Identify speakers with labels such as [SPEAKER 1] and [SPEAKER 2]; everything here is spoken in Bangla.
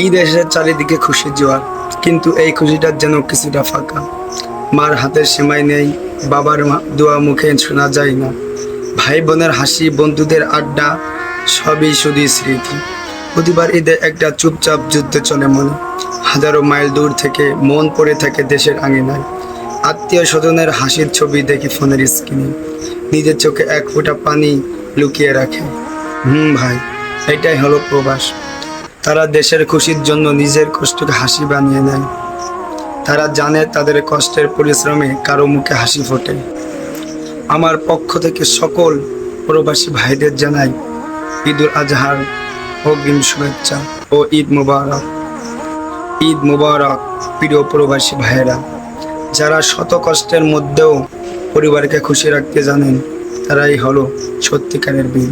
[SPEAKER 1] এই দেশের চারিদিকে খুশি জোয়ার, কিন্তু এই খুশিটার যেন কিছুটা ফাঁকা। মার হাতের সেমাই নেই, বাবার দোয়া মুখে শোনা যায় না, ভাই বোনের হাসি, বন্ধুদের আড্ডা, সবই শুধু স্মৃতি। প্রতিবার ঈদে একটা চুপচাপ যুদ্ধ চলে মনে, হাজারো মাইল দূর থেকে মন পড়ে থাকে দেশের আঙিনায়। আত্মীয় স্বজনের হাসির ছবি দেখি ফোনের স্ক্রিনে, নিজের চোখে এক ফোঁটা পানি লুকিয়ে রাখে। ভাই, এটাই হলো প্রবাস। তারা দেশের খুশির জন্য নিজের কষ্টকে হাসি বানিয়ে নেয়। তারা জানে তাদের কষ্টের পরিশ্রমে কারো মুখে হাসি ফোটে। আমার পক্ষ থেকে সকল প্রবাসী ভাইদের জানাই ঈদুল আজহার অগ্রিম শুভেচ্ছা ও ঈদ মোবারক। ঈদ মোবারক প্রিয় প্রবাসী ভাইয়েরা, যারা শত কষ্টের মধ্যেও পরিবারকে খুশি রাখতে জানেন, তারাই হলো সত্যিকারের বীর।